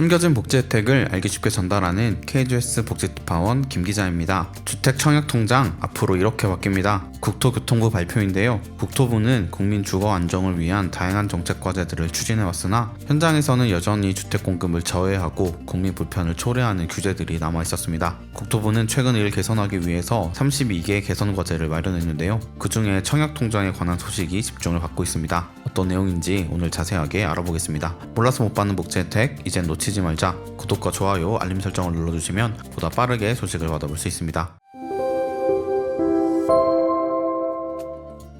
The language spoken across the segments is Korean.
숨겨진 복지 혜택을 알기 쉽게 전달하는 KGS 복지특파원 김기자입니다. 주택 청약통장 앞으로 이렇게 바뀝니다. 국토교통부 발표인데요. 국토부는 국민 주거 안정을 위한 다양한 정책 과제들을 추진해왔으나 현장에서는 여전히 주택 공급을 저해하고 국민 불편을 초래하는 규제들이 남아 있었습니다. 국토부는 최근 이를 개선하기 위해서 32개 개선 과제를 마련했는데요. 그 중에 청약통장에 관한 소식이 집중을 받고 있습니다. 어떤 내용인지 오늘 자세하게 알아보겠습니다. 몰라서 못 받는 복지 혜택, 이젠 놓치지 말자. 구독과 좋아요, 알림 설정을 눌러주시면 보다 빠르게 소식을 받아볼 수 있습니다.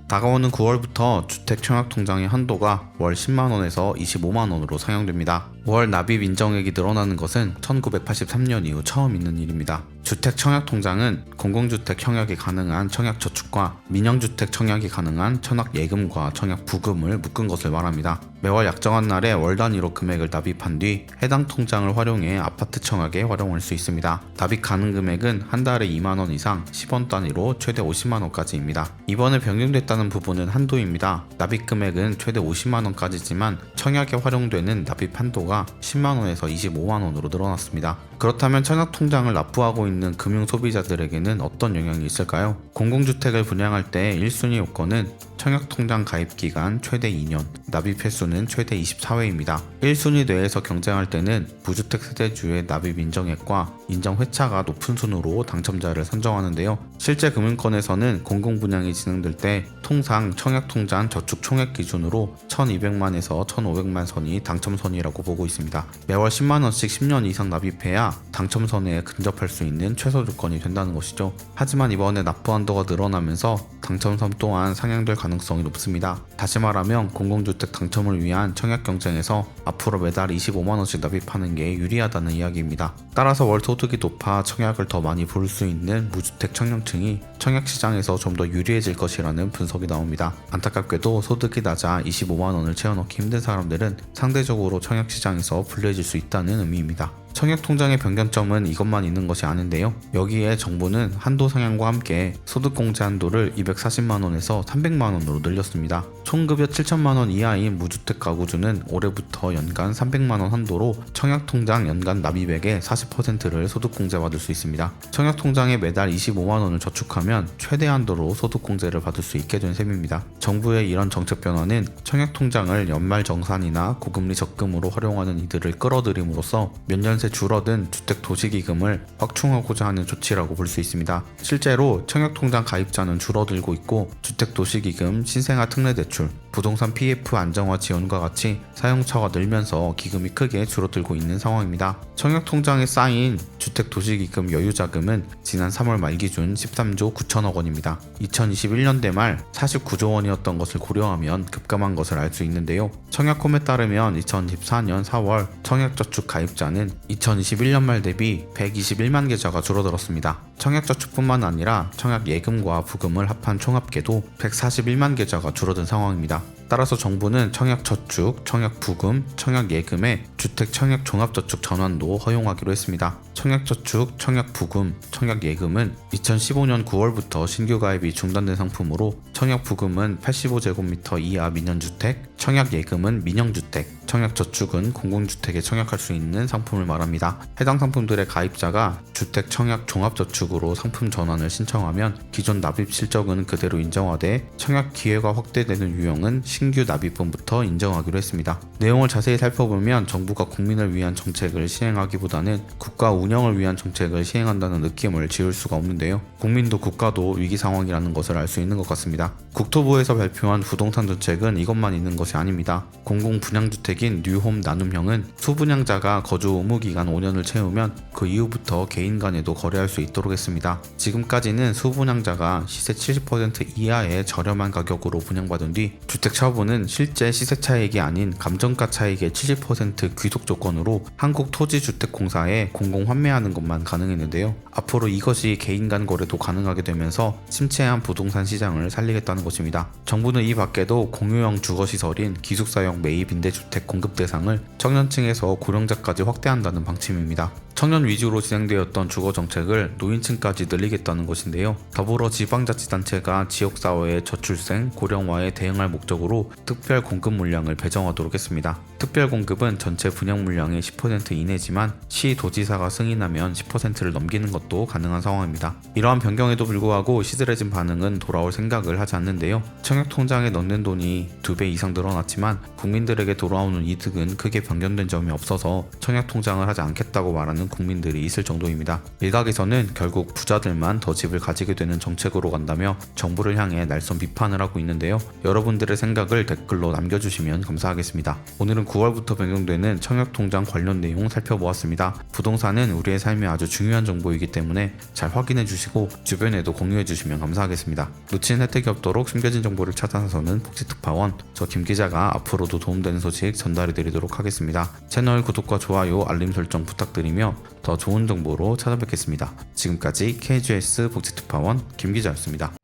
다가오는 9월부터 주택 청약통장의 한도가 월 10만원에서 25만원으로 상향됩니다. 월 납입 인정액이 늘어나는 것은 1983년 이후 처음 있는 일입니다. 주택 청약통장은 공공주택 청약이 가능한 청약저축과 민영주택 청약이 가능한 청약예금과 청약부금을 묶은 것을 말합니다. 매월 약정한 날에 월 단위로 금액을 납입한 뒤 해당 통장을 활용해 아파트 청약에 활용할 수 있습니다. 납입 가능 금액은 한 달에 2만원 이상 10원 단위로 최대 50만원까지입니다. 이번에 변경됐다는 부분은 한도입니다. 납입 금액은 최대 50만원까지지만 청약에 활용되는 납입 한도가 10만원에서 25만원으로 늘어났습니다. 그렇다면 청약통장을 납부하고 있는 금융소비자들에게는 어떤 영향이 있을까요? 공공주택을 분양할 때 1순위 요건은 청약통장 가입기간 최대 2년, 납입 횟수는 최대 24회입니다. 1순위 내에서 경쟁할 때는 무주택 세대주의 납입 인정액과 인정 회차가 높은 순으로 당첨자를 선정하는데요. 실제 금융권에서는 공공분양이 진행될 때 통상 청약통장 저축 총액 기준으로 1200만에서 1500만 선이 당첨선이라고 보고 있습니다. 매월 10만원씩 10년 이상 납입해야 당첨선에 근접할 수 있는 최소 조건이 된다는 것이죠. 하지만 이번에 납부 한도가 늘어나면서 당첨선 또한 상향될 가능성이 높습니다. 다시 말하면 공공주택 당첨을 위한 청약 경쟁에서 앞으로 매달 25만원씩 납입하는 게 유리하다는 이야기입니다. 따라서 월 소득이 높아 청약을 더 많이 볼 수 있는 무주택 청년층이 청약시장에서 좀 더 유리해질 것이라는 분석이 나옵니다. 안타깝게도 소득이 낮아 25만원을 채워넣기 힘든 사람들은 상대적으로 청약시장에서 불리해질 수 있다는 의미입니다. 청약통장의 변경점은 이것만 있는 것이 아닌데요. 여기에 정부는 한도 상향과 함께 소득공제 한도를 240만원에서 300만원으로 늘렸습니다. 총급여 7천만원 이하인 무주택 가구주는 올해부터 연간 300만원 한도로 청약통장 연간 납입액의 40%를 소득공제받을 수 있습니다. 청약통장에 매달 25만원을 저축하면 최대 한도로 소득공제를 받을 수 있게 된 셈입니다. 정부의 이런 정책 변화는 청약통장을 연말정산이나 고금리 적금으로 활용하는 이들을 끌어들임으로써 몇 년 새 줄어든 주택도시기금을 확충하고자 하는 조치라고 볼 수 있습니다. 실제로 청약통장 가입자는 줄어들고 있고 주택도시기금, 신생아 특례대출, 부동산 PF 안정화 지원과 같이 사용처가 늘면서 기금이 크게 줄어들고 있는 상황입니다. 청약통장에 쌓인 주택도시기금 여유자금은 지난 3월 말 기준 13조 9천억 원입니다. 2021년대 말 49조 원이었던 것을 고려하면 급감한 것을 알 수 있는데요. 청약홈에 따르면 2014년 4월 청약저축 가입자는 2021년 말 대비 121만 계좌가 줄어들었습니다. 청약저축뿐만 아니라 청약예금과 부금을 합한 총합계도 141만 계좌가 줄어든 상황입니다. 따라서 정부는 청약저축, 청약부금, 청약예금의 주택 청약 종합저축 전환도 허용하기로 했습니다. 청약저축, 청약부금, 청약예금은 2015년 9월부터 신규 가입이 중단된 상품으로 청약부금은 85제곱미터 이하 민연주택, 청약예금은 민영주택, 청약저축은 공공주택에 청약할 수 있는 상품을 말합니다. 해당 상품들의 가입자가 주택 청약 종합저축으로 상품 전환을 신청하면 기존 납입 실적은 그대로 인정하되 청약 기회가 확대되는 유형은 신규 납입분부터 인정하기로 했습니다. 내용을 자세히 살펴보면 정부가 국민을 위한 정책을 시행하기보다는 국가 운영을 위한 정책을 시행한다는 느낌을 지울 수가 없는데요. 국민도 국가도 위기 상황이라는 것을 알 수 있는 것 같습니다. 국토부에서 발표한 부동산 정책은 이것만 있는 것이 아닙니다. 공공분양주택인 뉴홈 나눔형은 수분양자가 거주 의무기간 5년을 채우면 그 이후부터 개인 간에도 거래할 수 있도록 했습니다. 지금까지는 수분양자가 시세 70% 이하의 저렴한 가격으로 분양받은 뒤 주택처분은 실제 시세 차익이 아닌 감정가 차익의 70% 귀속 조건으로 한국토지주택공사에 공공 환매하는 것만 가능했는데요. 앞으로 이것이 개인 간 거래도 가능하게 되면서 침체한 부동산 시장을 살리겠다는 것입니다. 정부는 이 밖에도 공유형 주거시설인 기숙사형 매입 임대주택 공급 대상을 청년층에서 고령자까지 확대한다는 방침입니다. 청년 위주로 진행되었던 주거정책을 노인층까지 늘리겠다는 것인데요. 더불어 지방자치단체가 지역사회의 저출생, 고령화에 대응할 목적으로 특별 공급 물량을 배정하도록 했습니다. 특별공급은 전체 분양 물량의 10% 이내지만 시 도지사가 승인하면 10%를 넘기는 것도 가능한 상황입니다. 이러한 변경에도 불구하고 시들해진 반응은 돌아올 생각을 하지 않는데요. 청약통장에 넣는 돈이 2배 이상 늘어났지만 국민들에게 돌아오는 이득은 크게 변경된 점이 없어서 청약통장을 하지 않겠다고 말하는 국민들이 있을 정도입니다. 일각에서는 결국 부자들만 더 집을 가지게 되는 정책으로 간다며 정부를 향해 날선 비판을 하고 있는데요. 여러분들의 생각을 댓글로 남겨주시면 감사하겠습니다. 오늘은 9월부터 변경되는 청약통장 관련 내용 살펴보았습니다. 부동산은 우리의 삶에 아주 중요한 정보이기 때문에 잘 확인해 주시고 주변에도 공유해 주시면 감사하겠습니다. 놓친 혜택이 없도록 숨겨진 정보를 찾아서는 복지특파원 저 김기자가 앞으로도 도움되는 소식 전달해 드리도록 하겠습니다. 채널 구독과 좋아요, 알림 설정 부탁드리며 더 좋은 정보로 찾아뵙겠습니다. 지금까지 KGS 복지특파원 김기자였습니다.